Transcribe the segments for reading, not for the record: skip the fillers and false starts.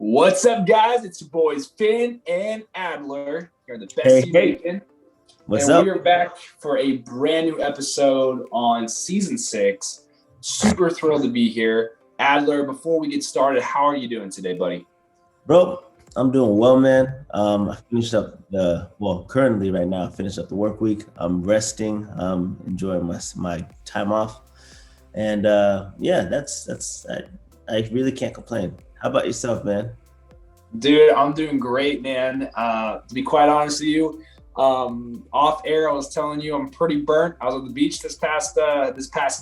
What's up, guys? It's your boys Finn and Adler. You're the best Hey. What's and up? we are back for a brand new episode on season 6. Super thrilled to be here. Adler, before we get started, how are you doing today, buddy? Bro, I'm doing well, man. I finished up currently right now, I finished up the work week. I'm resting, enjoying my time off. And I really can't complain. How about yourself, man? Dude, I'm doing great, man. To be quite honest with you, off air, I was telling you I'm pretty burnt. I was on the beach this past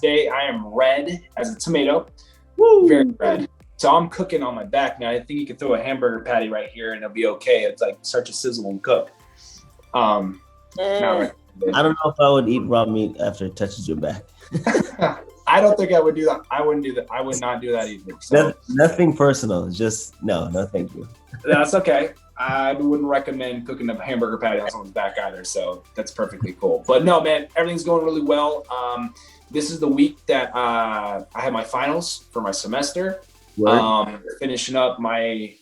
day. I am red as a tomato. Woo! Very red. So I'm cooking on my back now. I think you can throw a hamburger patty right here and it'll be okay. It's like start to sizzle and cook. Not I don't know if I would eat raw meat after it touches your back. I don't think I would do that. I wouldn't do that. I would not do that either. So. Nothing personal. Just no, thank you. That's okay. I wouldn't recommend cooking a hamburger patty on someone's back either. So that's perfectly cool. But no, man, everything's going really well. This is the week that I had my finals for my semester. Finishing up my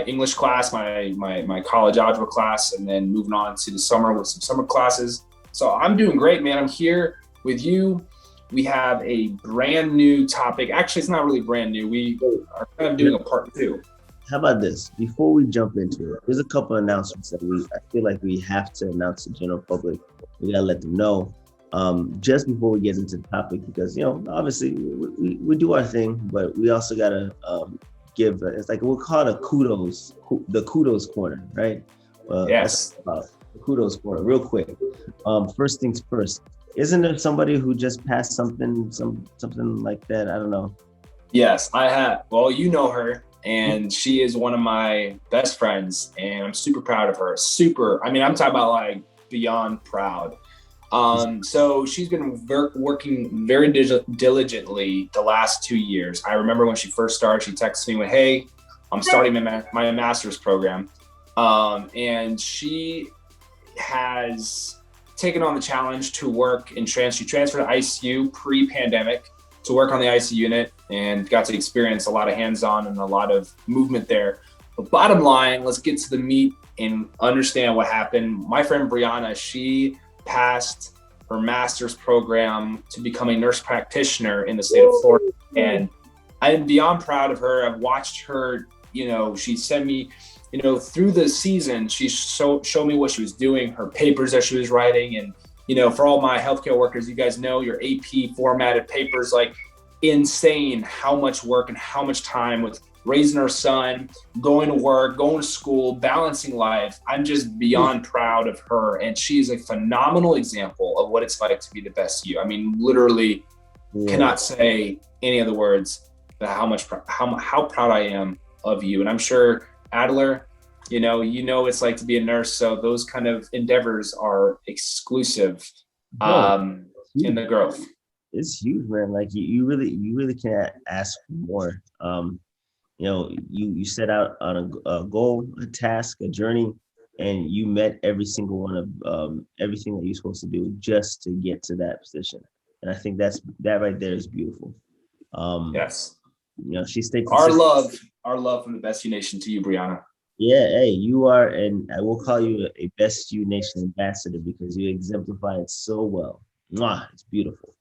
English class, my college algebra class, and then moving on to the summer with some summer classes. So I'm doing great, man. I'm here with you. We have a brand new topic. Actually, it's not really brand new. We are kind of doing a part 2. How about this? Before we jump into it, there's a couple of announcements that I feel like we have to announce to the general public. We gotta let them know just before we get into the topic, because obviously we do our thing, but we also gotta give. It's like we'll call it the kudos corner, right? Yes. About the kudos corner, real quick. First things first. Isn't there somebody who just passed something like that? I don't know. Yes, I have. Well, you know her, and she is one of my best friends, and I'm super proud of her. I'm talking about like beyond proud. So she's been working very diligently the last 2 years. I remember when she first started, she texted me with, "Hey, I'm starting my master's program." And she has taken on the challenge to work in she transferred to ICU pre-pandemic to work on the ICU unit and got to experience a lot of hands-on and a lot of movement there. But bottom line, let's get to the meat and understand what happened. My friend Brianna, she passed her master's program to become a nurse practitioner in the state of Florida. And I am beyond proud of her. I've watched her, she sent me, through the season, she showed me what she was doing, her papers that she was writing. And, for all my healthcare workers, you guys know your AP formatted papers, like insane how much work and how much time with raising her son, going to work, going to school, balancing life. I'm just beyond proud of her. And she's a phenomenal example of what it's like to be the best you. I mean, literally cannot say any other words about how proud I am of you. And I'm sure Adler, it's like to be a nurse. So those kind of endeavors are exclusive in the growth. It's huge, man. Like you really can't ask for more. You set out on a goal, a task, a journey, and you met every single one of everything that you're supposed to do just to get to that position. And I think that right there is beautiful. Yes. She stayed consistent. Our love from the Best You Nation to you, Brianna. Yeah, hey, you are, and I will call you a Best You Nation ambassador because you exemplify it so well. Mwah, it's beautiful.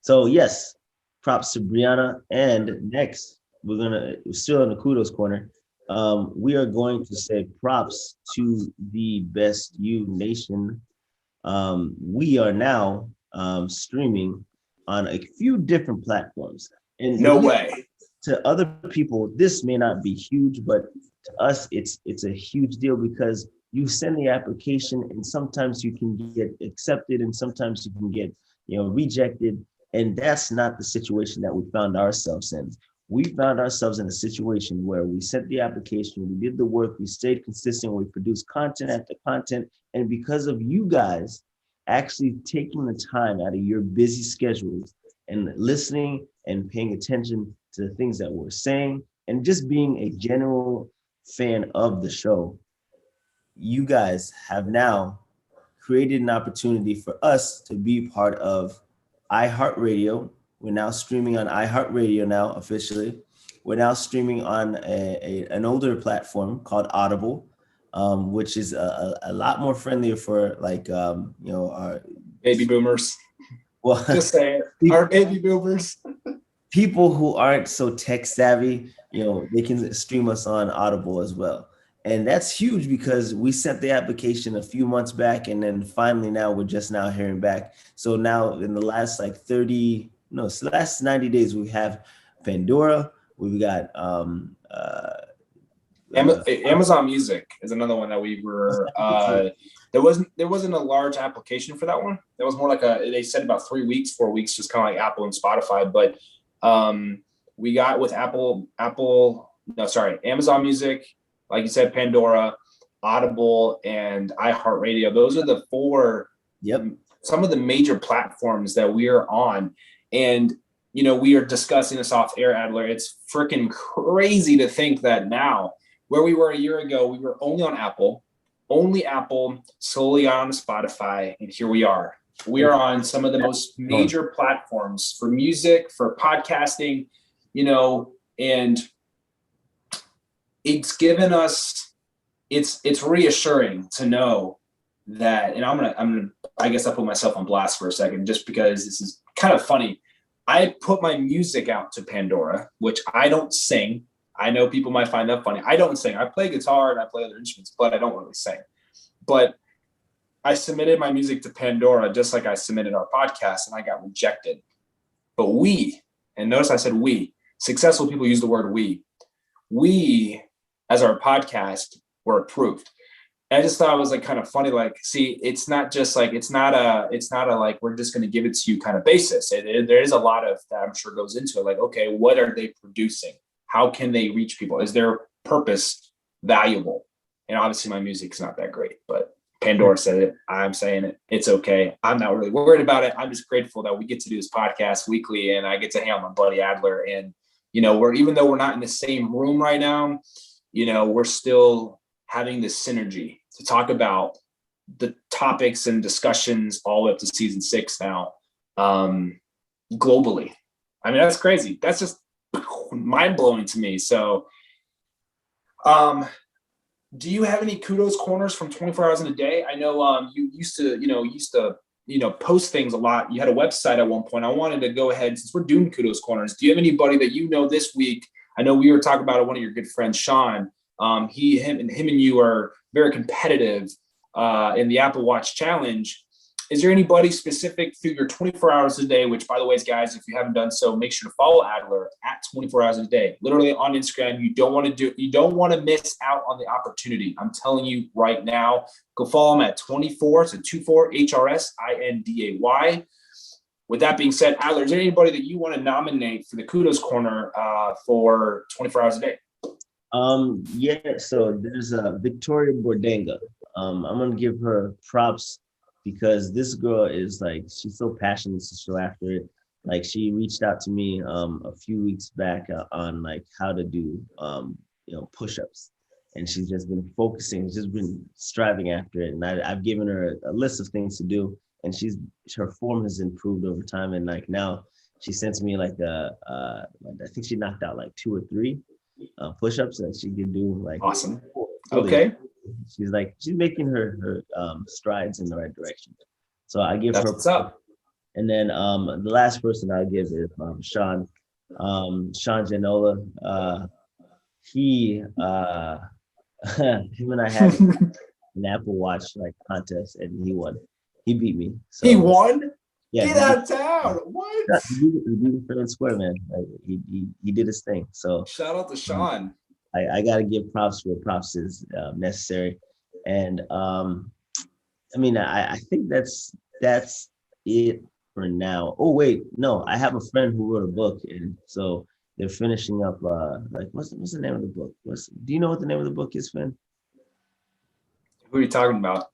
So yes, props to Brianna. And next, we're still in the kudos corner. We are going to say props to the Best You Nation. We are now streaming on a few different platforms. And no way. To other people, this may not be huge, but to us, it's a huge deal because you send the application and sometimes you can get accepted and sometimes you can get, rejected. And that's not the situation that we found ourselves in. We found ourselves in a situation where we sent the application, we did the work, we stayed consistent, we produced content after content. And because of you guys actually taking the time out of your busy schedules and listening and paying attention to the things that we're saying and just being a general fan of the show, you guys have now created an opportunity for us to be part of iHeartRadio. We're now streaming on iHeartRadio now officially. we're now streaming on an older platform called Audible, which is a lot more friendlier for like our Baby boomers. Well, just saying, our baby boomers. People who aren't so tech savvy, they can stream us on Audible as well. And that's huge because we sent the application a few months back, and then finally now we're just now hearing back. So now in the last last 90 days, we have Pandora, we've got Amazon Music is another one that we were there wasn't a large application for that one. There was more like they said about 3 weeks, 4 weeks, just kind of like Apple and Spotify. But we got with Amazon Music, like you said, Pandora, Audible, and iHeartRadio. Those are the four, some of the major platforms that we are on. And, we are discussing this off air, Adler. It's freaking crazy to think that now, where we were a year ago, we were only on Apple, solely on Spotify. And here we are. We are on some of the most major platforms for music, for podcasting, and it's given us, it's reassuring to know that, and I guess I'll put myself on blast for a second, just because this is kind of funny. I put my music out to Pandora, which I don't sing. I know people might find that funny. I don't sing. I play guitar and I play other instruments, but I don't really sing. But I submitted my music to Pandora just like I submitted our podcast, and I got rejected. But and notice I said we, successful people use the word we, as our podcast, were approved. And I just thought it was like kind of funny. Like, see, it's not a like, we're just going to give it to you kind of basis. There is a lot of that I'm sure goes into it. Like, okay, what are they producing? How can they reach people? Is their purpose valuable? And obviously my music's not that great, but Pandora said it. I'm saying it. It's okay. I'm not really worried about it. I'm just grateful that we get to do this podcast weekly, and I get to hang out with my buddy Adler. And, even though we're not in the same room right now, we're still having this synergy to talk about the topics and discussions all the way up to season 6 now, globally. I mean, that's crazy. That's just mind blowing to me. So, do you have any kudos corners from 24 hours in a day? I know you used to post things a lot. You had a website at one point. I wanted to go ahead, since we're doing kudos corners, do you have anybody that this week? I know we were talking about it, one of your good friends, Sean. Him and you are very competitive in the Apple Watch Challenge. Is there anybody specific through your 24 hours a day, which, by the way, guys, if you haven't done so, make sure to follow Adler at 24 hours a day, literally on Instagram. You don't want to miss out on the opportunity. I'm telling you right now, go follow him at 24, so 24 HRSINDAY. With that being said, Adler, is there anybody that you want to nominate for the Kudos Corner for 24 hours a day? So there's Victoria Bordenga. I'm going to give her props, because this girl is like, she's so passionate, so after it. Like, she reached out to me a few weeks back on like how to do push-ups, and she's just been focusing, just been striving after it. And I've given her a list of things to do, and her form has improved over time. And like now, she sends me like I think she knocked out like 2 or 3 push-ups that she can do. Like, awesome. Okay. She's making her strides in the right direction. So I give That's her. What's up. And then the last person I give is Sean Janola. He him and I had an Apple Watch like contest, and he won. He beat me. So, he won? Yeah. Get out of town. What? He beat me fair and square, man. He did his thing. So shout out to Sean. I got to give props where props is necessary. And I think that's it for now. Oh, wait, no, I have a friend who wrote a book, and so they're finishing up what's the name of the book? Do you know what the name of the book is, Finn? Who are you talking about?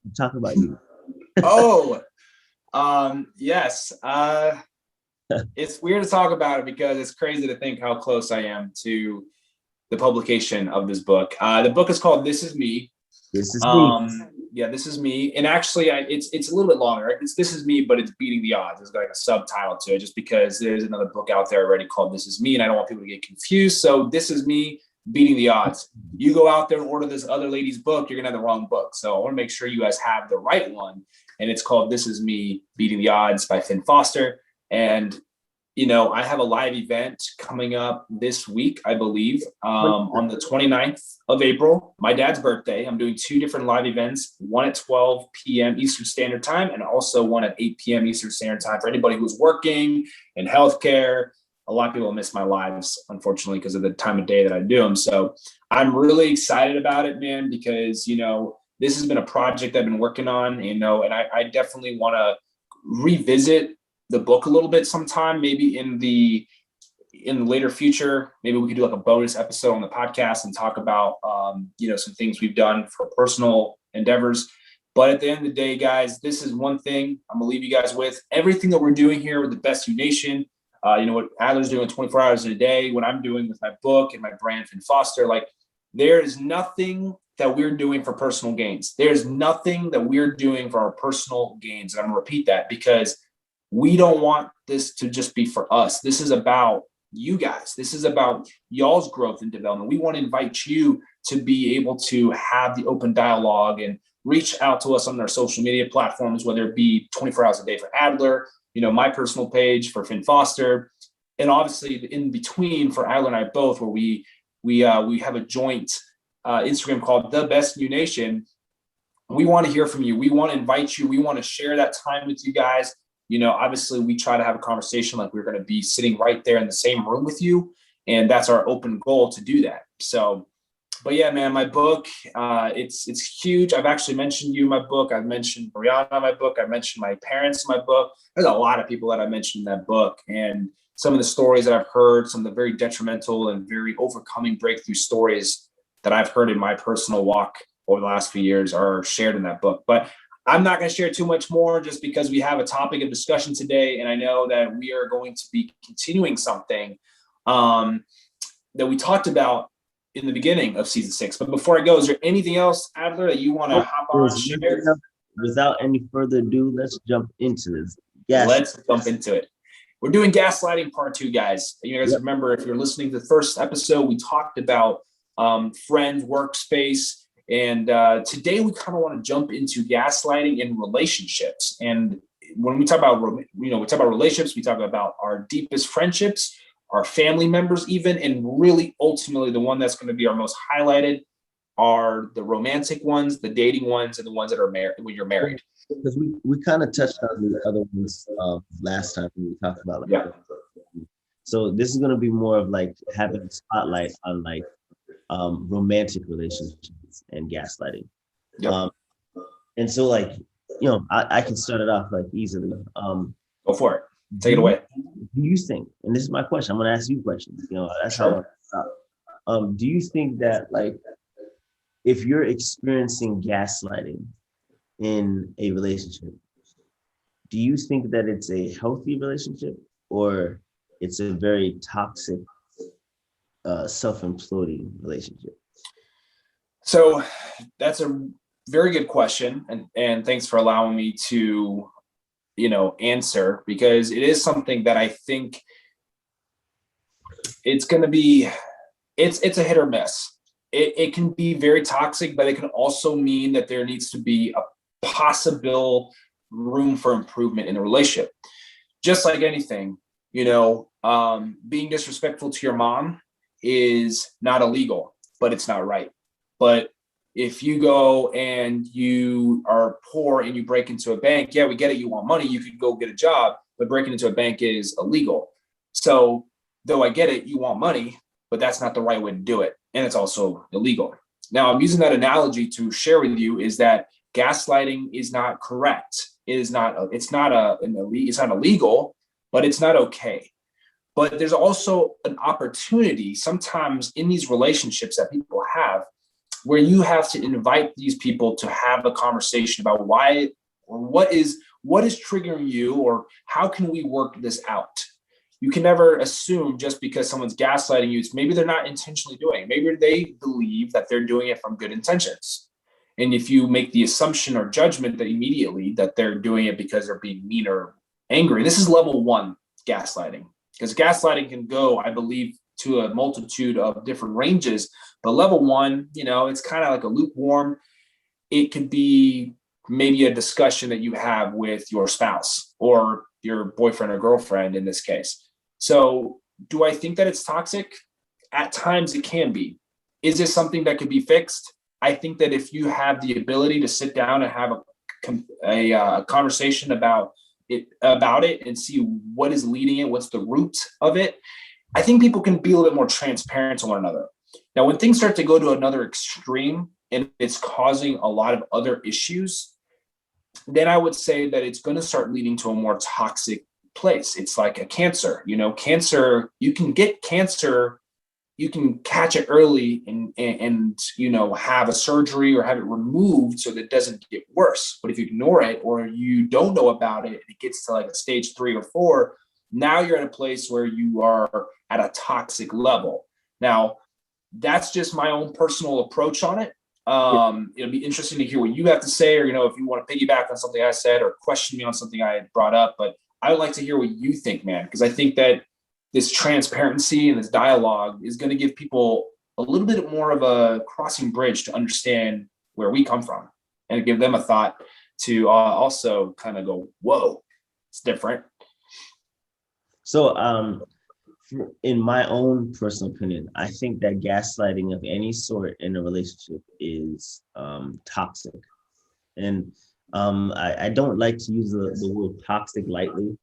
I'm talking about you. Oh, yes. It's weird to talk about it because it's crazy to think how close I am to the publication of this book. The book is called This Is Me. This is me. Yeah, this is me. And actually, it's a little bit longer. It's This Is Me, but it's Beating the Odds. There's like a subtitle to it, just because there's another book out there already called This Is Me, and I don't want people to get confused. So This Is Me, Beating the Odds. You go out there and order this other lady's book, you're gonna have the wrong book. So I want to make sure you guys have the right one. And it's called This Is Me, Beating the Odds by Finn Foster. And I have a live event coming up this week, I believe, on the 29th of April, my dad's birthday. I'm doing 2 different live events, one at 12 p.m. Eastern Standard Time, and also one at 8 p.m. Eastern Standard Time for anybody who's working in healthcare. A lot of people miss my lives, unfortunately, because of the time of day that I do them. So I'm really excited about it, man, because, this has been a project I've been working on, and I definitely want to revisit the book a little bit sometime, maybe in the later future. Maybe we could do like a bonus episode on the podcast and talk about some things we've done for personal endeavors. But at the end of the day, guys, this is one thing I'm gonna leave you guys with. Everything that we're doing here with the Best You Nation, what Adler's doing 24 hours a day, what I'm doing with my book and my brand Finn Foster, like, there is nothing that we're doing for personal gains. There's nothing that we're doing for our personal gains. And I'm gonna repeat that, because we don't want this to just be for us. This is about you guys. This is about y'all's growth and development. We want to invite you to be able to have the open dialogue and reach out to us on our social media platforms, whether it be 24 hours a day for Adler, my personal page for Finn Foster, and obviously in between for Adler and I both, where we have a joint Instagram called The Best New Nation. We want to hear from you. We want to invite you. We want to share that time with you guys. Obviously we try to have a conversation like we're going to be sitting right there in the same room with you. And that's our open goal, to do that. So, but yeah, man, my book, it's huge. I've actually mentioned you in my book. I've mentioned Brianna in my book. I mentioned my parents in my book. There's a lot of people that I mentioned in that book. And some of the stories that I've heard, some of the very detrimental and very overcoming breakthrough stories that I've heard in my personal walk over the last few years are shared in that book. But I'm not going to share too much more, just because we have a topic of discussion today. And I know that we are going to be continuing something that we talked about in the beginning of season 6. But before I go, is there anything else, Adler, that you want to hop on and share? Without any further ado, let's jump into this. Let's jump into it. We're doing gaslighting part 2, guys. You guys remember, if you're listening to the first episode, we talked about friends, workspace. And today we kind of want to jump into gaslighting in relationships. And when we talk about, relationships, we talk about our deepest friendships, our family members even, and really ultimately the one that's going to be our most highlighted are the romantic ones, the dating ones, and the ones that are married when you're married. Because we kind of touched on the other ones last time when we talked about So this is going to be more of like having a spotlight on like romantic relationships and gaslighting. And so like, I can start it off like easily. Go for it. Take it away. Do you think, and this is my question, I'm going to ask you questions, that's how I want to start. Do you think that like, if you're experiencing gaslighting in a relationship, do you think that it's a healthy relationship or it's a very toxic, self-imploding relationship? So that's a very good question. And thanks for allowing me to, answer, because it is something that I think it's going to be, it's a hit or miss. It can be very toxic, but it can also mean that there needs to be a possible room for improvement in the relationship. Just like anything, being disrespectful to your mom is not illegal, but it's not right. But if you go and you are poor and you break into a bank, yeah, we get it. You want money, you could go get a job, but breaking into a bank is illegal. So though I get it, you want money, but that's not the right way to do it. And it's also illegal. Now, I'm using that analogy to share with you is that gaslighting is not correct. It's not illegal, but it's not okay. But there's also an opportunity sometimes in these relationships that people have where you have to invite these people to have a conversation about why or what is triggering you, or how can we work this out? You can never assume just because someone's gaslighting you, maybe they're not intentionally doing it. Maybe they believe that they're doing it from good intentions. And if you make the assumption or judgment that immediately that they're doing it because they're being mean or angry, this is level one gaslighting, because gaslighting can go, I believe, to a multitude of different ranges. But level one, it's kind of like a lukewarm. It could be maybe a discussion that you have with your spouse or your boyfriend or girlfriend in this case. So do I think that it's toxic? At times it can be. Is this something that could be fixed? I think that if you have the ability to sit down and have a conversation about it and see what is leading it, what's the root of it, I think people can be a little bit more transparent to one another. Now, when things start to go to another extreme and it's causing a lot of other issues, then I would say that it's going to start leading to a more toxic place. It's like a cancer. Cancer, you can get cancer, you can catch it early and have a surgery or have it removed so that it doesn't get worse. But if you ignore it or you don't know about it, it gets to like a stage 3 or 4, now you're at a place where you are at a toxic level. Now, that's just my own personal approach on it. It'll be interesting to hear what you have to say, or, if you want to piggyback on something I said or question me on something I had brought up. But I would like to hear what you think, man, because I think that this transparency and this dialogue is going to give people a little bit more of a crossing bridge to understand where we come from and give them a thought to also kind of go, whoa, it's different. So, in my own personal opinion, I think that gaslighting of any sort in a relationship is toxic. And I don't like to use the word toxic lightly.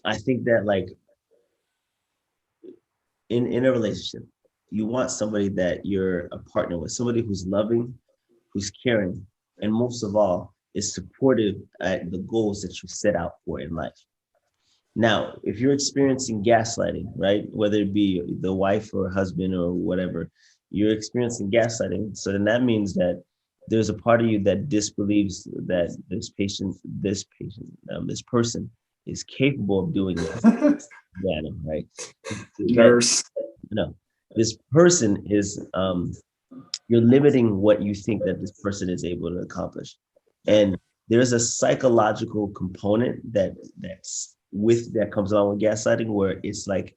I think that, like, in a relationship, you want somebody that you're a partner with, somebody who's loving, who's caring, and most of all, is supportive at the goals that you set out for in life. Now, if you're experiencing gaslighting, right, whether it be the wife or husband or whatever, you're experiencing gaslighting. So then that means that there's a part of you that disbelieves that this person is capable of doing this. Yeah, right. Nurse. No, this person is, you're limiting what you think that this person is able to accomplish. And there's a psychological component that comes along with gaslighting, where it's like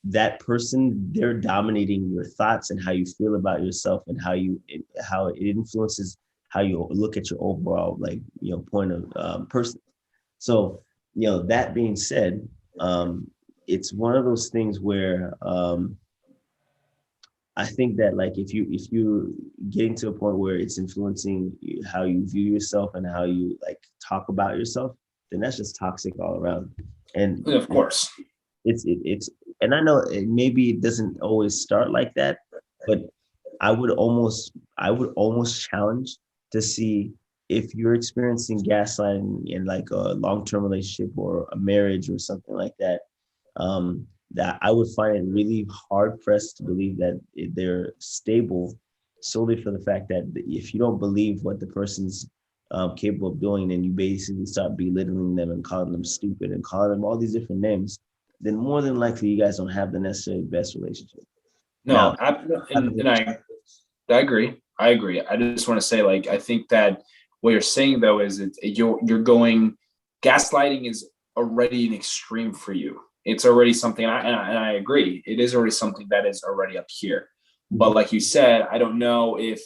that person, they're dominating your thoughts and how you feel about yourself and how it influences how you look at your overall, like, point of person. So, that being said, it's one of those things where I think that, like, if you getting to a point where it's influencing how you view yourself and how you, like, talk about yourself, then that's just toxic all around. And of course, it's and I know maybe it doesn't always start like that, but I would almost challenge to see if you're experiencing gaslighting in, like, a long-term relationship or a marriage or something like that. That I would find it really hard pressed to believe that they're stable solely for the fact that if you don't believe what the person's capable of doing, and you basically start belittling them and calling them stupid and calling them all these different names, then more than likely you guys don't have the necessarily best relationship. No, and I agree. I just want to say, like, I think that what you're saying, though, is you're going, gaslighting is already an extreme for you. It's already something, and I agree. It is already something that is already up here. But like you said, I don't know if,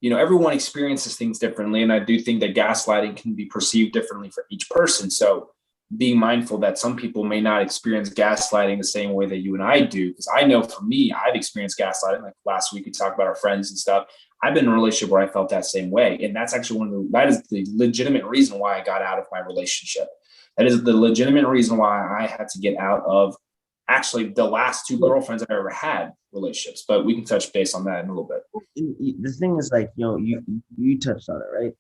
everyone experiences things differently. And I do think that gaslighting can be perceived differently for each person. So being mindful that some people may not experience gaslighting the same way that you and I do. Because I know for me, I've experienced gaslighting. Like last week, we talked about our friends and stuff. I've been in a relationship where I felt that same way. And that's actually that is the legitimate reason why I got out of my relationship. That is the legitimate reason why I had to get out of actually the last 2 girlfriends I ever had relationships. But we can touch base on that in a little bit. The thing is, like, you touched on it, right?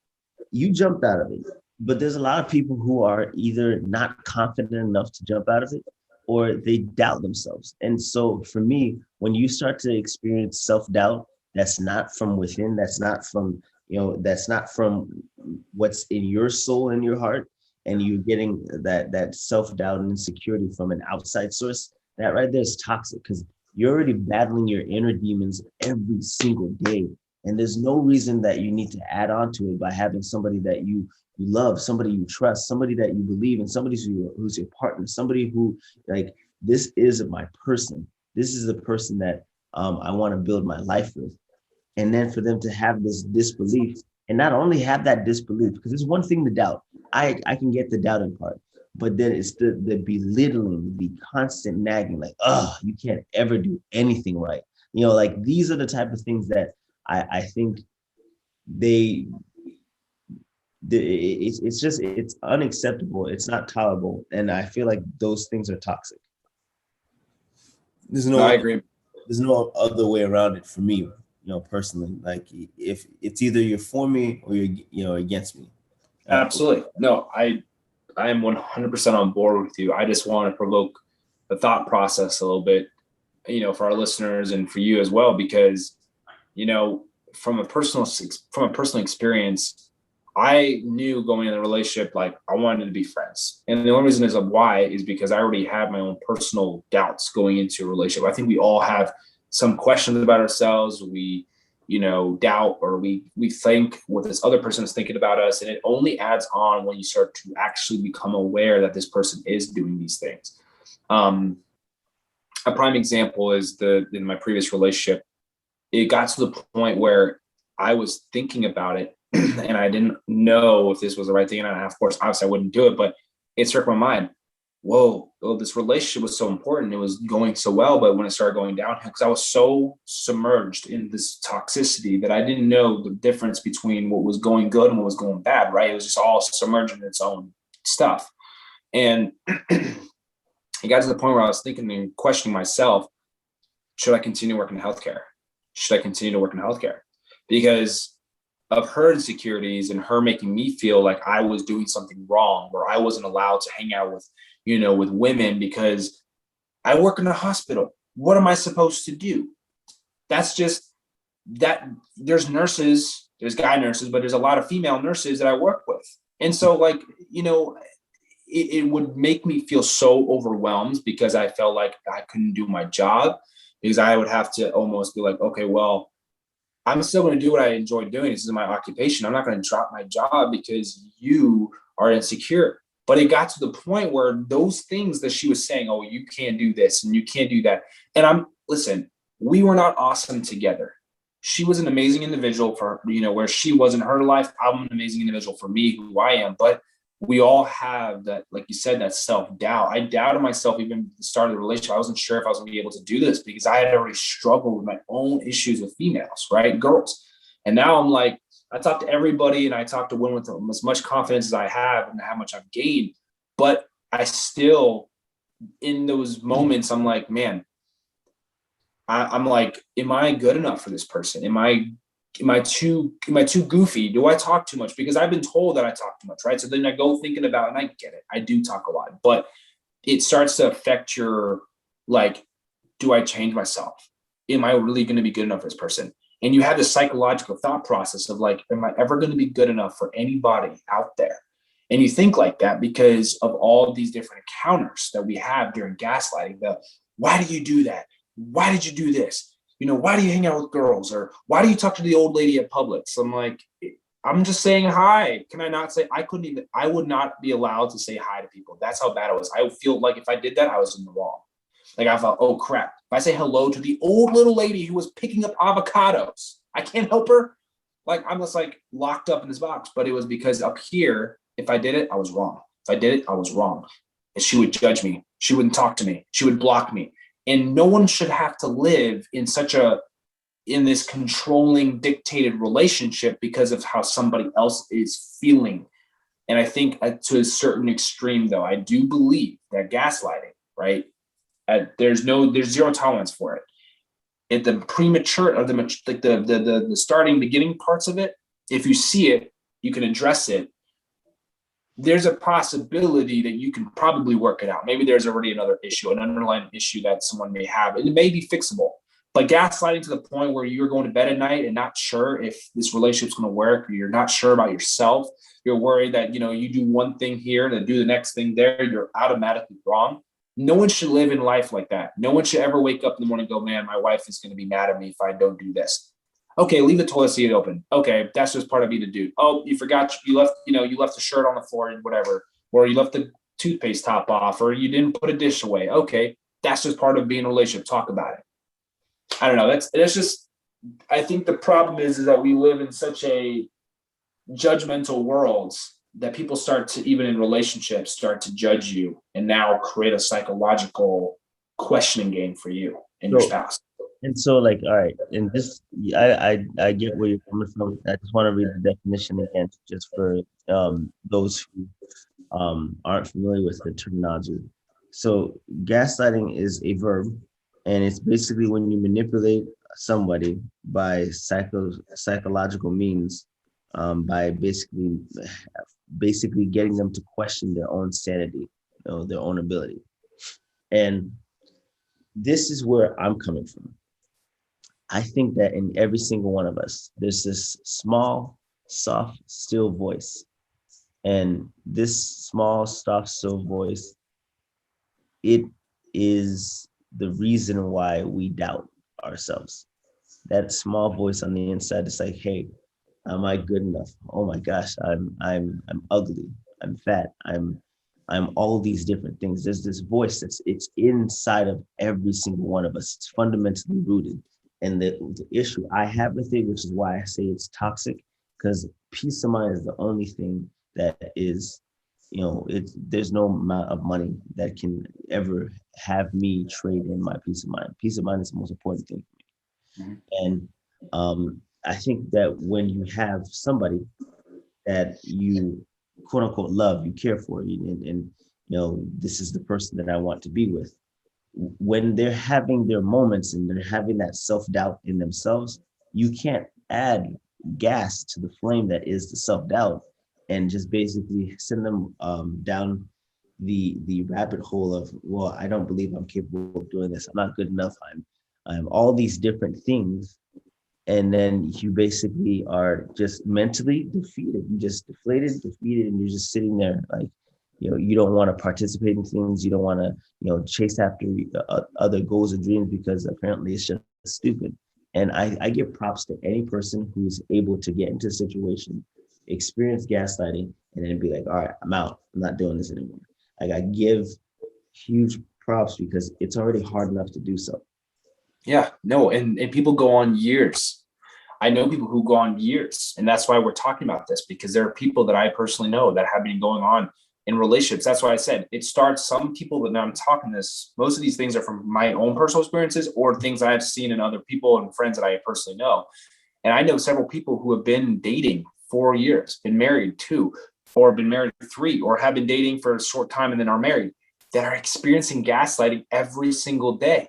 You jumped out of it, but there's a lot of people who are either not confident enough to jump out of it, or they doubt themselves. And so for me, when you start to experience self-doubt, that's not from within, that's not from what's in your soul and your heart, and you're getting that self-doubt and insecurity from an outside source, that right there is toxic, because you're already battling your inner demons every single day. And there's no reason that you need to add on to it by having somebody that you love, somebody you trust, somebody that you believe in, somebody who's your partner, somebody who, like, this is my person. This is a person that I want to build my life with. And then for them to have this disbelief, and not only have that disbelief, because it's one thing to doubt. I can get the doubting part, but then it's the belittling, the constant nagging, like, oh, you can't ever do anything right. You know, like, these are the type of things that I think they it's just, it's unacceptable, it's not tolerable, and I feel like those things are toxic. There's No, no I other, agree. there's no other way around it for me, personally. Like, if it's either you're for me or you're against me. Absolutely. No, I am 100% on board with you. I just want to provoke the thought process a little bit, for our listeners and for you as well, because, from a personal experience, I knew going in the relationship, like, I wanted to be friends. And the only reason is of why is because I already had my own personal doubts going into a relationship. I think we all have some questions about ourselves. We, doubt, or we think what this other person is thinking about us. And it only adds on when you start to actually become aware that this person is doing these things. A prime example is in my previous relationship, it got to the point where I was thinking about it and I didn't know if this was the right thing. And of course, obviously I wouldn't do it, but it struck my mind. Whoa, this relationship was so important. It was going so well, but when it started going downhill, because I was so submerged in this toxicity that I didn't know the difference between what was going good and what was going bad, right? It was just all submerged in its own stuff. And it got to the point where I was thinking and questioning myself, should I continue working in healthcare? Should I continue to work in healthcare? Because of her insecurities and her making me feel like I was doing something wrong, or I wasn't allowed to hang out with, with women because I work in a hospital. What am I supposed to do? That's just that. There's nurses, there's guy nurses, but there's a lot of female nurses that I work with. And so, like, it would make me feel so overwhelmed because I felt like I couldn't do my job, because I would have to almost be like, okay, well, I'm still going to do what I enjoy doing. This is my occupation. I'm not going to drop my job because you are insecure. But it got to the point where those things that she was saying, oh, you can't do this and you can't do that. And listen, we were not awesome together. She was an amazing individual for, where she was in her life. I'm an amazing individual for me, who I am. But we all have that, like you said, that self-doubt. I doubted myself even at the start of the relationship. I wasn't sure if I was going to be able to do this because I had already struggled with my own issues with females, right? Girls. And now I'm like, I talk to everybody and I talk to women with as much confidence as I have and how much I've gained. But I still, in those moments, I'm like, man, I'm like, am I good enough for this person? Am I too goofy? Do I talk too much? Because I've been told that I talk too much, right? So then I go thinking about it, and I get it. I do talk a lot, but it starts to affect your, like, do I change myself? Am I really going to be good enough for this person? And you have this psychological thought process of like, am I ever going to be good enough for anybody out there? And you think like that because of all of these different encounters that we have during gaslighting. Why do you do that? Why did you do this? Why do you hang out with girls? Or why do you talk to the old lady at Publix? I'm like, I'm just saying hi. Can I not say, I would not be allowed to say hi to people. That's how bad it was. I feel like if I did that, I was in the wrong. Like I thought, oh crap. If I say hello to the old little lady who was picking up avocados, I can't help her. Like I'm just like locked up in this box. But it was because up here, if I did it, I was wrong. If I did it, I was wrong. And she would judge me. She wouldn't talk to me. She would block me. And no one should have to live in this controlling, dictated relationship because of how somebody else is feeling. And I think to a certain extreme, though, I do believe that gaslighting, right? There's zero tolerance for it. At the premature or the starting beginning parts of it, if you see it, you can address it. There's a possibility that you can probably work it out. Maybe there's already another issue, an underlying issue that someone may have, and it may be fixable. But gaslighting to the point where you're going to bed at night and not sure if this relationship's going to work, or you're not sure about yourself, you're worried that, you do one thing here and then do the next thing there, you're automatically wrong. No one should live in life like that. No one should ever wake up in the morning and go, man, my wife is going to be mad at me if I don't do this. Okay, leave the toilet seat open. Okay, that's just part of being a dude. Oh, you forgot you left, you left the shirt on the floor and whatever, or you left the toothpaste top off, or you didn't put a dish away. Okay, that's just part of being in a relationship. Talk about it. I don't know. That's just, I think the problem is that we live in such a judgmental world that people start to, even in relationships, start to judge you and now create a psychological questioning game for you and your So spouse. and so like, all right, and this I get where you're coming from. I just want to read the definition again, just for those who aren't familiar with the terminology. So gaslighting is a verb, and it's basically when you manipulate somebody by psychological means, by basically getting them to question their own sanity, their own ability. And this is where I'm coming from. I think that in every single one of us, there's this small, soft, still voice. And this small, soft, still voice, it is the reason why we doubt ourselves. That small voice on the inside is like, hey, am I good enough? Oh my gosh, I'm ugly. I'm fat. I'm all these different things. There's this voice it's inside of every single one of us. It's fundamentally rooted. And the issue I have with it, which is why I say it's toxic, because peace of mind is the only thing that is, there's no amount of money that can ever have me trade in my peace of mind. Peace of mind is the most important thing for me. Mm-hmm. And I think that when you have somebody that you quote unquote love, you care for, and this is the person that I want to be with. When they're having their moments and they're having that self-doubt in themselves, you can't add gas to the flame that is the self-doubt and just basically send them down the rabbit hole of, well, I don't believe I'm capable of doing this. I'm not good enough. I'm all these different things. And then you basically are just mentally defeated. You just defeated, and you're just sitting there like, you don't want to participate in things. You don't want to, chase after other goals or dreams because apparently it's just stupid. And I give props to any person who's able to get into a situation, experience gaslighting, and then be like, all right, I'm out. I'm not doing this anymore. Like, I give huge props because it's already hard enough to do so. Yeah, no, and people go on years. I know people who go on years, and that's why we're talking about this, because there are people that I personally know that have been going on in relationships. That's why I said it starts, some people that now I'm talking this, most of these things are from my own personal experiences or things I have seen in other people and friends that I personally know. And I know several people who have been dating 4 years, been married 2, or been married 3, or have been dating for a short time and then are married, that are experiencing gaslighting every single day,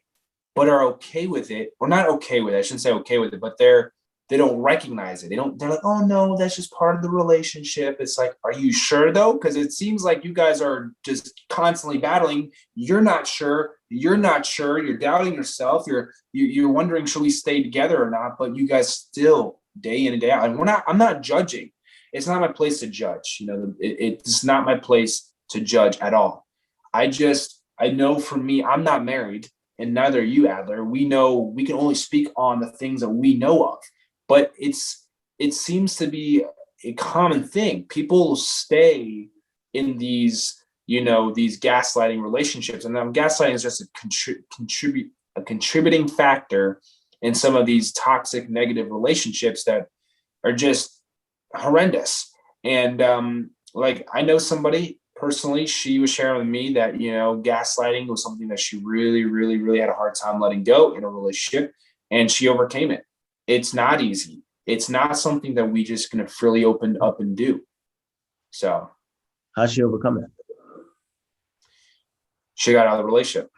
but are okay with it, or not okay with it. I shouldn't say okay with it, but they don't recognize it. They're like, oh no, that's just part of the relationship. It's like, are you sure though? Because it seems like you guys are just constantly battling. You're not sure. You're not sure. You're doubting yourself. You're wondering, should we stay together or not? But you guys still day in and day out. And I'm not judging. It's not my place to judge. It's not my place to judge at all. I know for me, I'm not married, and neither are you, Adler. We know we can only speak on the things that we know of. But it seems to be a common thing. People stay in these gaslighting relationships, and then gaslighting is just a contributing factor in some of these toxic, negative relationships that are just horrendous. And like, I know somebody personally, she was sharing with me that gaslighting was something that she really, really, really had a hard time letting go in a relationship, and she overcame it. It's not easy. It's not something that we just gonna freely open up and do. So how'd she overcome it? She got out of the relationship.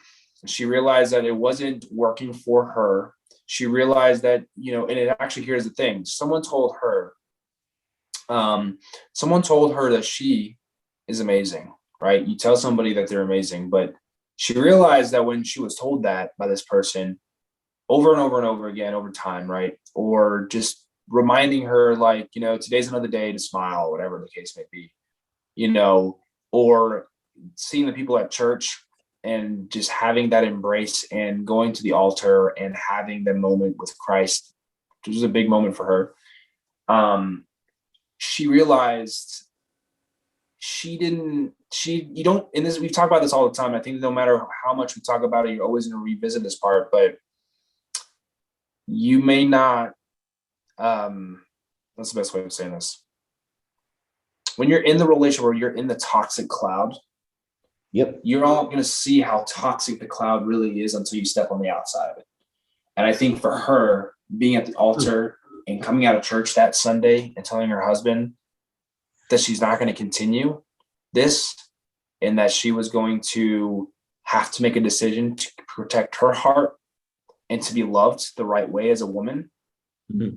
She realized that it wasn't working for her. She realized that, and it actually, here's the thing. Someone told her that she is amazing, right? You tell somebody that they're amazing, but she realized that when she was told that by this person, over and over and over again over time, right? Or just reminding her, like, today's another day to smile, whatever the case may be, or seeing the people at church and just having that embrace and going to the altar and having the moment with Christ was a big moment for her. She realized you don't, and this, we talk about this all the time. I think no matter how much we talk about it, you're always going to revisit this part, but you may not, what's the best way of saying this? When you're in the relationship or you're in the toxic cloud, you're all going to see how toxic the cloud really is until you step on the outside of it. And I think for her, being at the altar and coming out of church that Sunday and telling her husband that she's not going to continue this, and that she was going to have to make a decision to protect her heart and to be loved the right way as a woman. Mm-hmm.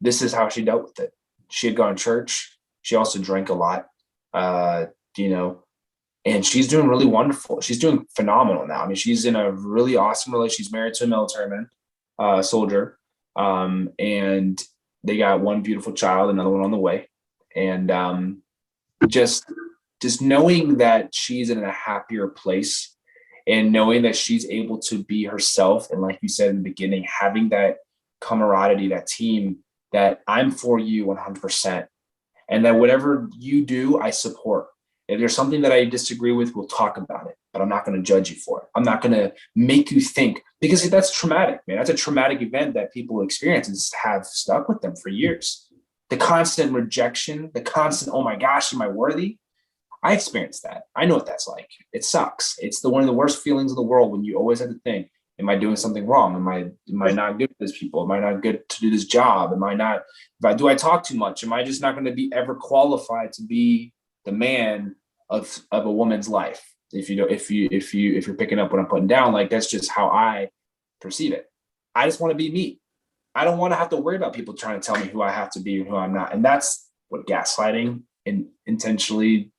This is how she dealt with it. She had gone to church. She also drank a lot, and she's doing really wonderful. She's doing phenomenal now. I mean, she's in a really awesome relationship. She's married to a military man, soldier. And they got one beautiful child, another one on the way. And just knowing that she's in a happier place and knowing that she's able to be herself. And like you said in the beginning, having that camaraderie, that team, that I'm for you 100%. And that whatever you do, I support. If there's something that I disagree with, we'll talk about it, but I'm not going to judge you for it. I'm not going to make you think, because that's traumatic, man. That's a traumatic event that people experience and have stuck with them for years. The constant rejection, the constant, oh my gosh, am I worthy? I experienced that. I know what that's like. It sucks. It's one of the worst feelings in the world when you always have to think, am I doing something wrong? Am I not good for this people? Am I not good to do this job? Do I talk too much? Am I just not going to be ever qualified to be the man of a woman's life? If you're picking up what I'm putting down, like, that's just how I perceive it. I just want to be me. I don't want to have to worry about people trying to tell me who I have to be and who I'm not. And that's what gaslighting intentionally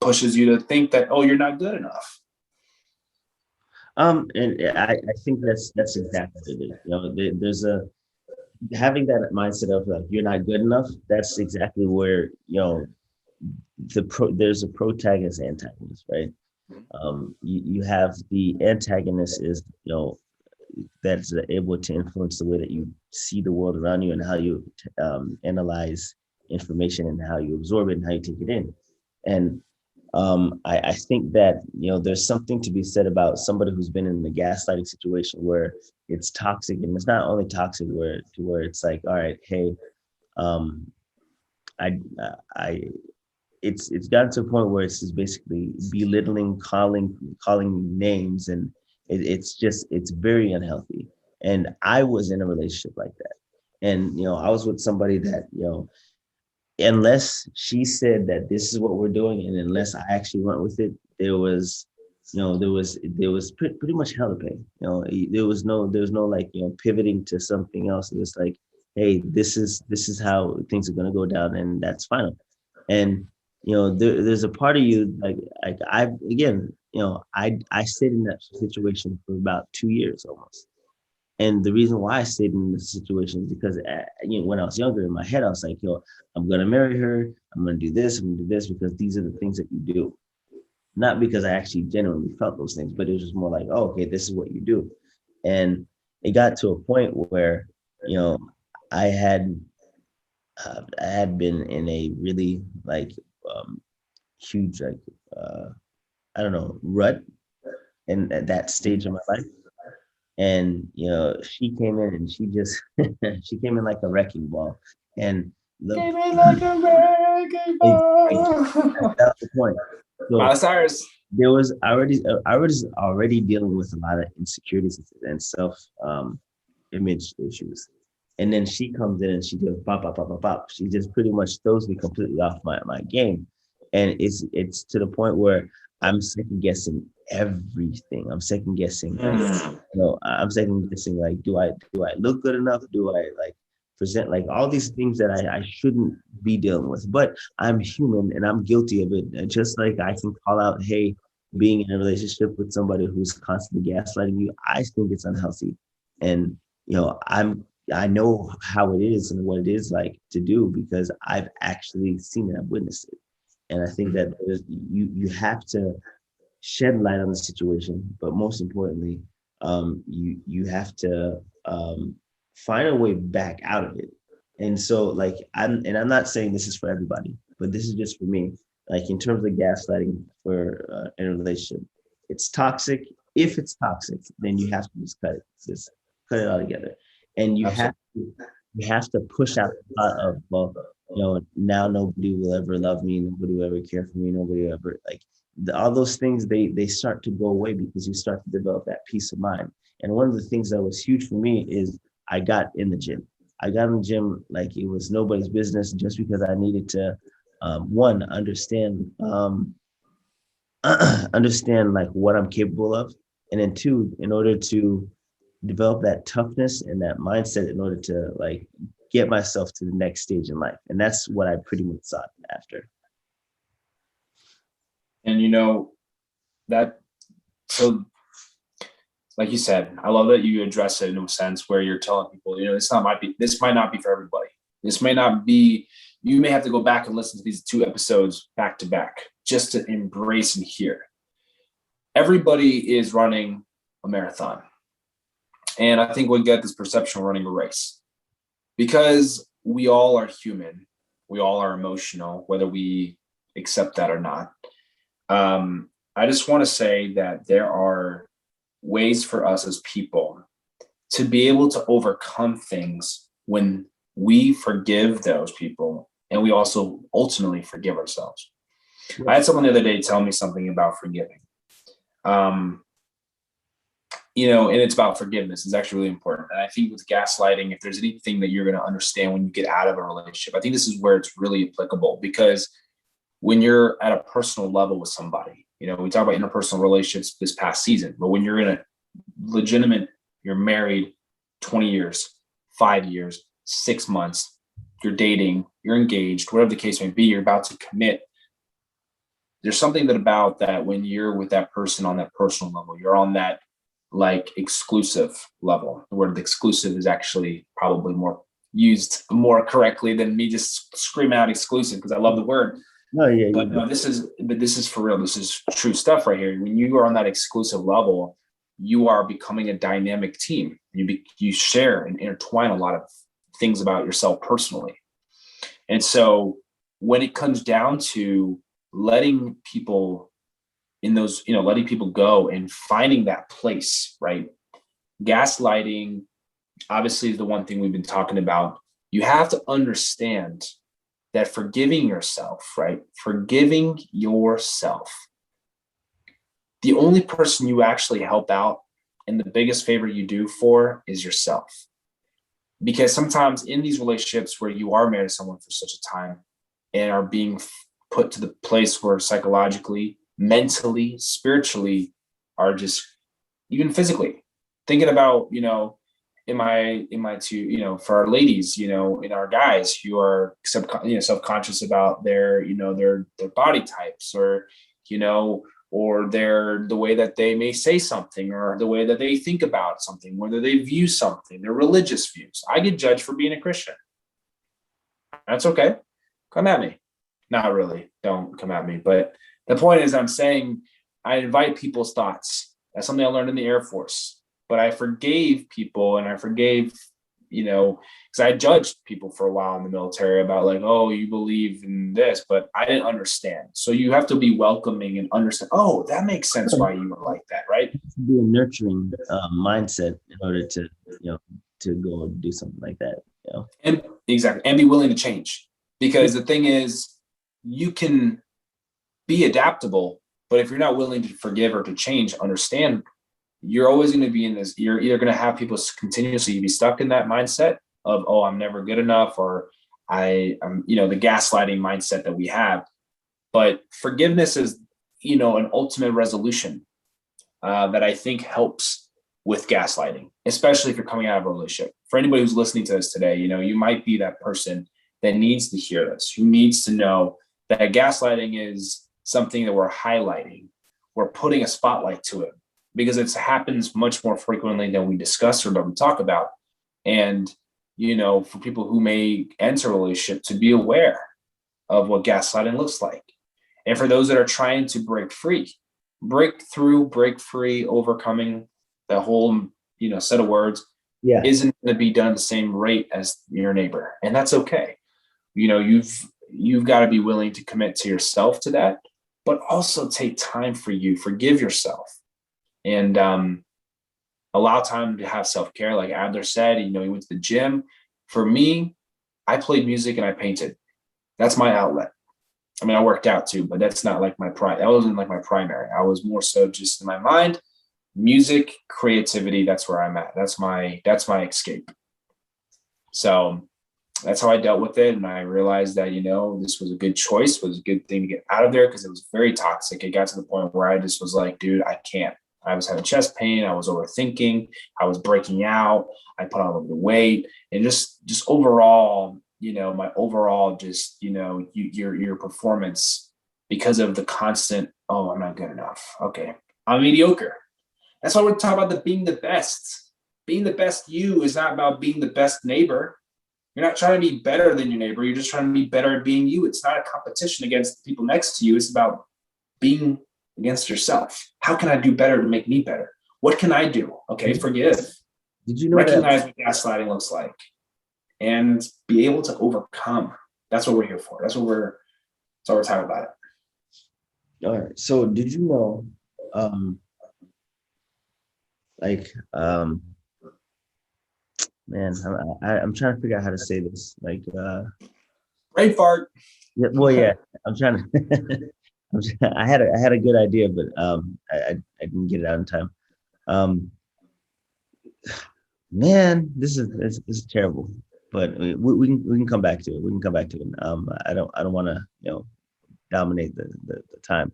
pushes you to think that, oh, you're not good enough. And I think that's exactly it. There's having that mindset of like, you're not good enough. That's exactly where, there's a protagonist, antagonist, right? You have the antagonist is, that's able to influence the way that you see the world around you and how you analyze information and how you absorb it and how you take it in. And I think that, there's something to be said about somebody who's been in the gaslighting situation where it's toxic, and it's not only toxic where it's like, all right, hey, it's gotten to a point where it's just basically belittling, calling names, and it's very unhealthy. And I was in a relationship like that, and I was with somebody that unless she said that this is what we're doing, and unless I actually went with it, there was pretty much hell to pay. There was no like pivoting to something else. It was like, hey, this is how things are gonna go down, and that's final. And there's a part of you like I stayed in that situation for about 2 years almost. And the reason why I stayed in this situation is because when I was younger, in my head, I was like, I'm going to marry her. I'm going to do this. I'm going to do this because these are the things that you do. Not because I actually genuinely felt those things, but it was just more like, oh, okay, this is what you do. And it got to a point where, I had been in a really huge, I don't know, rut in at that stage of my life. And she came in and she just she came in like a wrecking ball. And came in like a wrecking ball. That's the point. So there was already dealing with a lot of insecurities and self image issues. And then she comes in and she goes pop, pop, pop, pop, pop. She just pretty much throws me completely off my game. And it's to the point where I'm second guessing everything. I'm second guessing, I'm second guessing, like, do I look good enough? Do I present all these things that I shouldn't be dealing with? But I'm human and I'm guilty of it. And just like I can call out, hey, being in a relationship with somebody who's constantly gaslighting you, I think it's unhealthy. And I know how it is and what it is like to do because I've actually seen it, I've witnessed it. And I think that you have to shed light on the situation, but most importantly, you have to find a way back out of it. And so like I'm not saying this is for everybody, but this is just for me. Like in terms of gaslighting for in a relationship, it's toxic. If it's toxic, then you have to just cut it. Just cut it all together. And you have to push out the thought of, well, now nobody will ever love me, nobody will ever care for me, nobody will ever like all those things, they start to go away because you start to develop that peace of mind. And one of the things that was huge for me is I got in the gym. I got in the gym like it was nobody's business, just because I needed to, one, understand like what I'm capable of, and then two, in order to develop that toughness and that mindset in order to like get myself to the next stage in life. And that's what I pretty much sought after. And that, so like you said, I love that you address it in a sense where you're telling people, this might not be for everybody. This may not be, you may have to go back and listen to these 2 episodes back to back just to embrace and hear. Everybody is running a marathon. And I think we get this perception of running a race because we all are human. We all are emotional, whether we accept that or not. I just want to say that there are ways for us as people to be able to overcome things when we forgive those people and we also ultimately forgive ourselves. I had someone the other day tell me something about forgiving. And it's about forgiveness. It's actually really important. And I think with gaslighting, if there's anything that you're going to understand when you get out of a relationship, I think this is where it's really applicable, because when you're at a personal level with somebody, we talk about interpersonal relationships this past season, but when you're in a legitimate, you're married 20 years, 5 years, 6 months, you're dating, you're engaged, whatever the case may be, you're about to commit. There's something about that when you're with that person on that personal level, you're on that like exclusive level. The word exclusive is actually probably more used more correctly than me just screaming out exclusive, because I love the word. No, yeah, but no, this is for real. This is true stuff right here. When you are on that exclusive level, you are becoming a dynamic team. You share and intertwine a lot of things about yourself personally. And so when it comes down to letting people in those, letting people go and finding that place, right? Gaslighting obviously is the one thing we've been talking about. You have to understand that forgiving yourself, right? Forgiving yourself. The only person you actually help out and the biggest favor you do for is yourself. Because sometimes in these relationships where you are married to someone for such a time and are being put to the place where psychologically, mentally, spiritually, are just even physically thinking about, in my two, for our ladies, in our guys who are self-conscious about their body types, or, or the way that they may say something, or the way that they think about something, whether they view something, their religious views. I get judged for being a Christian. That's okay. Come at me. Not really. Don't come at me. But the point is, I'm saying I invite people's thoughts. That's something I learned in the Air Force. But I forgave people, and I forgave, because I judged people for a while in the military about like, oh, you believe in this, but I didn't understand. So you have to be welcoming and understand, oh, that makes sense why you were like that, right? Be a nurturing mindset in order to, to go and do something like that, And exactly. And be willing to change. Because the thing is, you can be adaptable, but if you're not willing to forgive or to change, understand, you're always going to be in this, you're either going to have people continuously be stuck in that mindset of, oh, I'm never good enough, or I'm, the gaslighting mindset that we have. But forgiveness is, an ultimate resolution that I think helps with gaslighting, especially if you're coming out of a relationship. For anybody who's listening to this today, you might be that person that needs to hear this, who needs to know that gaslighting is something that we're highlighting. We're putting a spotlight to it because it happens much more frequently than we discuss or that we talk about. And, for people who may enter a relationship, to be aware of what gaslighting looks like. And for those that are trying to break free, overcoming the whole, set of words, Yeah. isn't going to be done at the same rate as your neighbor. And that's okay. You've got to be willing to commit to yourself to that, but also take time for you, forgive yourself, and allow time to have self-care. Like Adler said, he went to the gym. For me, I played music and I painted. That's my outlet. I mean, I worked out too, but that's not like that wasn't like my primary. I was more so just in my mind, music, creativity. That's where I'm at. That's my escape. So that's how I dealt with it. And I realized that, this was a good choice, was a good thing to get out of there, because it was very toxic. It got to the point where I just was like, dude, I can't. I was having chest pain. I was overthinking. I was breaking out. I put on a little bit of weight, and just overall, my overall, your performance, because of the constant, oh, I'm not good enough. Okay, I'm mediocre. That's why we're talking about being the best. Being the best you is not about being the best neighbor. You're not trying to be better than your neighbor. You're just trying to be better at being you. It's not a competition against the people next to you. It's about being against yourself. How can I do better to make me better? What can I do? Okay, forgive. Did you know Recognize what gaslighting looks like and be able to overcome. That's what we're here for. That's what we're talking about it. All right. So did you know, man, I'm trying to figure out how to say this. Brain fart. Yeah, well, yeah, I'm trying to. I had a good idea, but I didn't get it out in time. Man, this is terrible. But we can come back to it. We can come back to it. I don't want to dominate the time.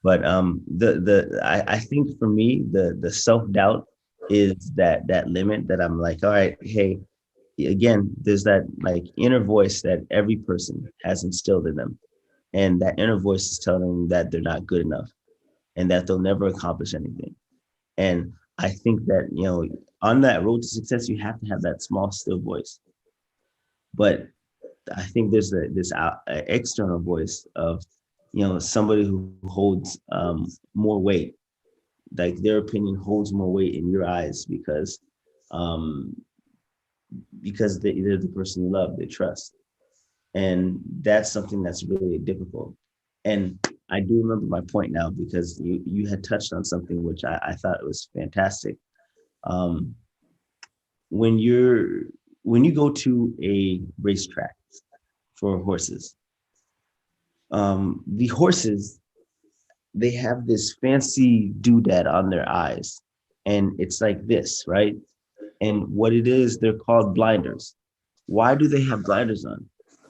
But I think for me the self-doubt is that limit that I'm like, all right, hey, again, there's that like inner voice that every person has instilled in them. And that inner voice is telling them that they're not good enough and that they'll never accomplish anything. And I think that, on that road to success, you have to have that small, still voice. But I think there's this external voice of, somebody who holds more weight, like their opinion holds more weight in your eyes because they're the person you love, they trust. And that's something that's really difficult. And I do remember my point now, because you had touched on something which I thought was fantastic. When you go to a racetrack for horses, the horses, they have this fancy doodad on their eyes, and it's like this, right? And what it is, they're called blinders. Why do they have blinders on?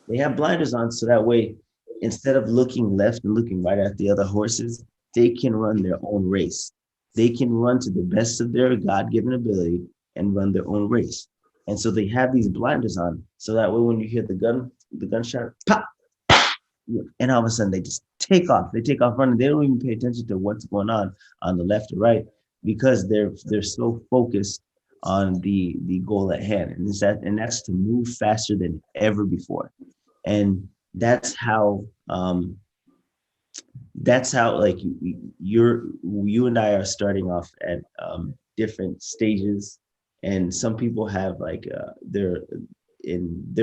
They have blinders on so that way, instead of looking left and looking right at the other horses, they can run their own race. They can run to the best of their God-given ability and run their own race. And so they have these blinders on so that way when you hear the gunshot, pop, and all of a sudden they just take off. They take off running. They don't even pay attention to what's going on the left or right, because they're so focused on the goal at hand, and that's to move faster than ever before. And that's how like you and I are starting off at different stages, and some people have like they're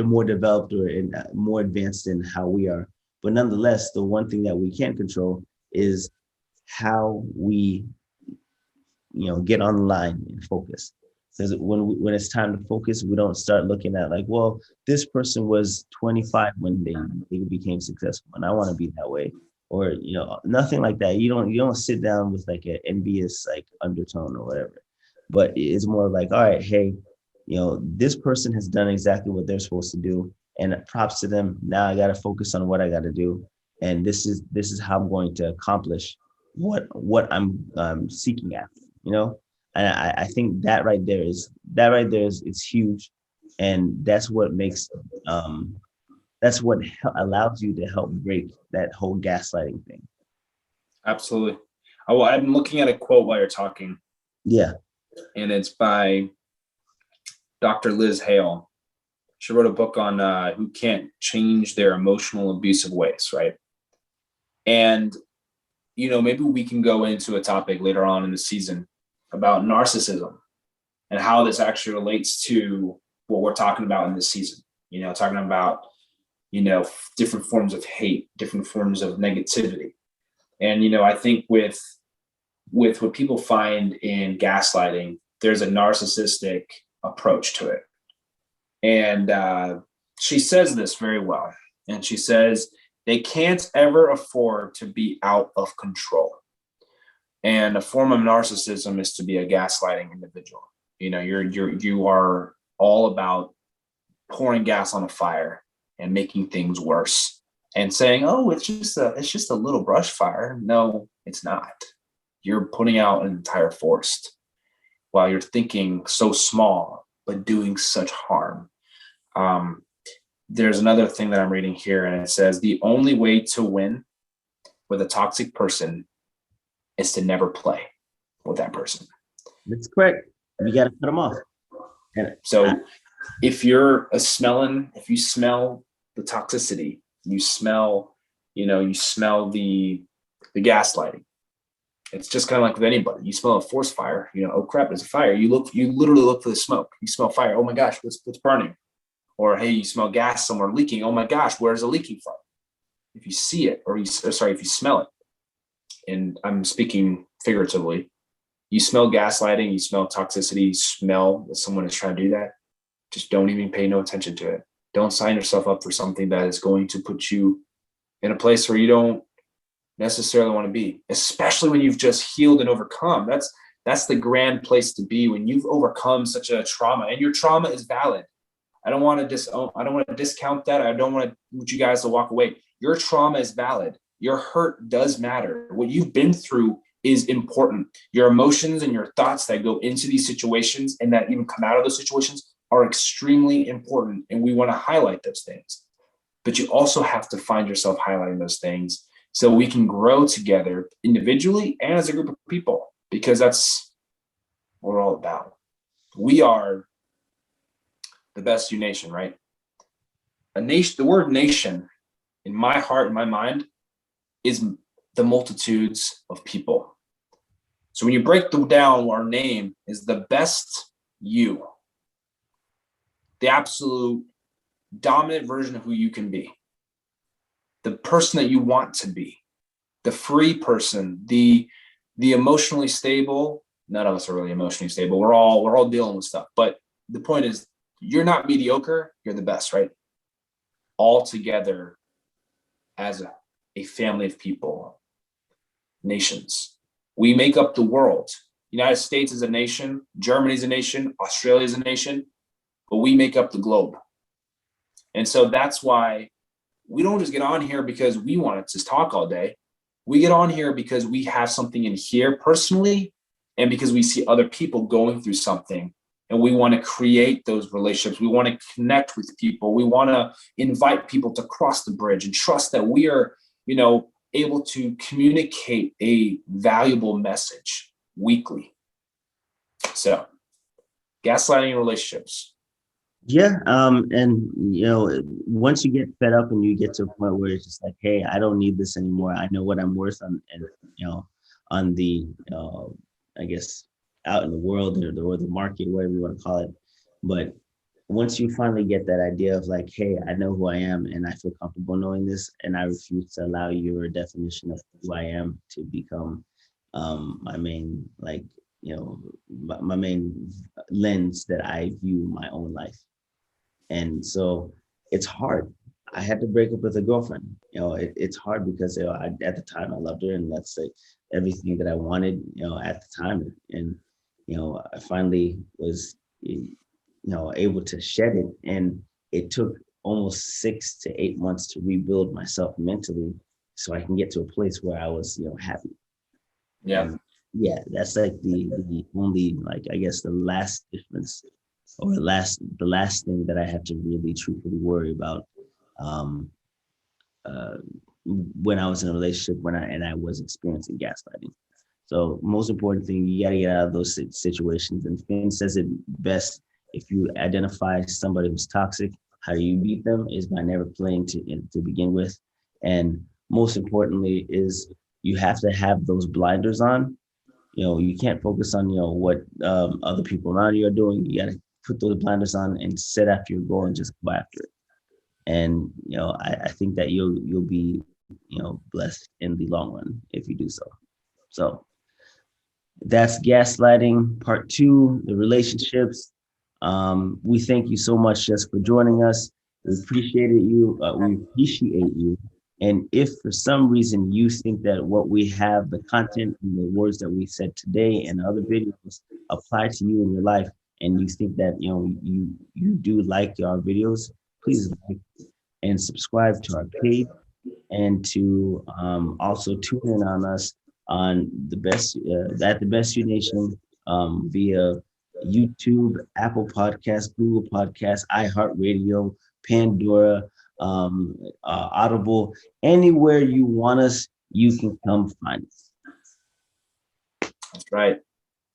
more developed or more advanced than how we are. But nonetheless, the one thing that we can't control is how we get on the line and focus. Because when it's time to focus, we don't start looking at like, well, this person was 25 when they became successful, and I want to be that way, or nothing like that. You don't sit down with like an envious like undertone or whatever, but it's more like, all right, hey, this person has done exactly what they're supposed to do, and props to them. Now I got to focus on what I got to do, and this is how I'm going to accomplish what I'm seeking after. And I think that right there is it's huge, and that's what makes that's what allows you to help break that whole gaslighting thing. Absolutely. I'm looking at a quote while you're talking. Yeah. And it's by Dr. Lizhale. She wrote a book on who can't change their emotional abusive ways, right? And maybe we can go into a topic later on in the season about narcissism and how this actually relates to what we're talking about in this season. Talking about, different forms of hate, different forms of negativity. And, I think with what people find in gaslighting, there's a narcissistic approach to it. And she says this very well. And she says, they can't ever afford to be out of control. And a form of narcissism is to be a gaslighting individual. You are all about pouring gas on a fire and making things worse and saying, oh, it's just a little brush fire. No, it's not. You're putting out an entire forest while you're thinking so small, but doing such harm. There's another thing that I'm reading here, and it says the only way to win with a toxic person is to never play with that person. That's correct. You got to cut them off. And so if you smell the toxicity, you smell the gaslighting. It's just kind of like with anybody. You smell a forest fire, oh crap, there's a fire. You literally look for the smoke. You smell fire. Oh my gosh, what's burning? Or, hey, you smell gas somewhere leaking. Oh my gosh, where's it leaking from? If you see it, if you smell it, and I'm speaking figuratively, you smell gaslighting, you smell toxicity, you smell that someone is trying to do that, just don't even pay no attention to it. Don't sign yourself up for something that is going to put you in a place where you don't necessarily want to be, especially when you've just healed and overcome. That's the grand place to be, when you've overcome such a trauma, and your trauma is valid. I don't want to discount that. I don't want you guys to walk away. Your trauma is valid. Your hurt does matter. What you've been through is important. Your emotions and your thoughts that go into these situations and that even come out of those situations are extremely important. And we want to highlight those things. But you also have to find yourself highlighting those things so we can grow together individually and as a group of people, because that's what we're all about. We are the best U nation, right? A nation, the word nation in my heart and my mind is the multitudes of people. So when you break them down, our name is the best you, the absolute dominant version of who you can be, the person that you want to be, the free person, the emotionally stable. None of us are really emotionally stable. We're all dealing with stuff. But the point is, you're not mediocre, you're the best, right? All together as a family of people, nations. We make up the world. United States is a nation, Germany is a nation, Australia is a nation, but we make up the globe. And so that's why we don't just get on here because we want to just talk all day. We get on here because we have something in here personally, and because we see other people going through something. And we want to create those relationships. We want to connect with people. We want to invite people to cross the bridge and trust that we are, able to communicate a valuable message weekly. So, gaslighting relationships. Yeah. And, once you get fed up and you get to a point where it's just like, hey, I don't need this anymore. I know what I'm worth on the, I guess, out in the world or the market, whatever you want to call it. But once you finally get that idea of like, hey, I know who I am and I feel comfortable knowing this, and I refuse to allow your definition of who I am to become my main, my main lens that I view my own life. And so it's hard. I had to break up with a girlfriend. It's hard because at the time I loved her, and that's like everything that I wanted, at the time. And I finally was, able to shed it. And it took almost 6 to 8 months to rebuild myself mentally so I can get to a place where I was, happy. Yeah. And yeah, that's like the only, I guess, the last difference, or the last thing that I have to really truthfully worry about when I was in a relationship, and I was experiencing gaslighting. So most important thing, you got to get out of those situations. And Finn says it best: if you identify somebody who's toxic, how do you beat them is by never playing to begin with. And most importantly is you have to have those blinders on you can't focus on, what other people around you are doing. You got to put those blinders on and set after your goal and just go after it. And, I think that you'll be, blessed in the long run if you do so. So that's gaslighting part 2, the relationships. We thank you so much just for joining us. We appreciate you. We appreciate you. And if for some reason you think that what we have, the content and the words that we said today and other videos apply to you in your life, and you think that you do like our videos, please like and subscribe to our page, and to also tune in on us on the best at the Best You Nation via YouTube, Apple Podcasts, Google Podcasts, iHeartRadio, Pandora, Audible, anywhere you want us, you can come find us. That's right.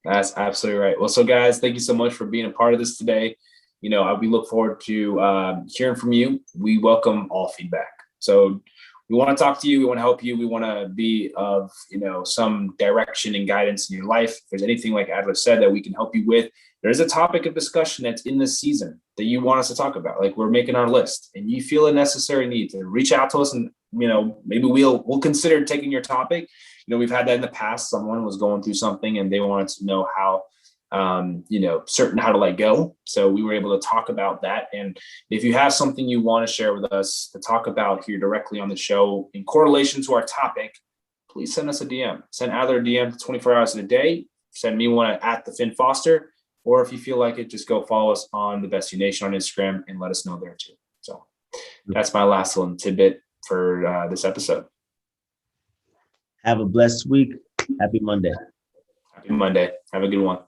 That's absolutely right. Well, so guys, thank you so much for being a part of this today. We look forward to hearing from you. We welcome all feedback. So we want to talk to you. We want to help you. We want to be of, some direction and guidance in your life. If there's anything, like Adler said, that we can help you with, there's a topic of discussion that's in this season that you want us to talk about. Like, we're making our list, and you feel a necessary need to reach out to us, and, maybe we'll consider taking your topic. We've had that in the past. Someone was going through something and they wanted to know how, certain how to let go. So we were able to talk about that. And if you have something you want to share with us to talk about here directly on the show in correlation to our topic, please send us a DM. Send Adler a DM 24 hours in a day. Send me one at the Finn Foster. Or if you feel like it, just go follow us on the Best You Nation on Instagram and let us know there too. So that's my last little tidbit for this episode. Have a blessed week. Happy Monday. Happy Monday. Have a good one.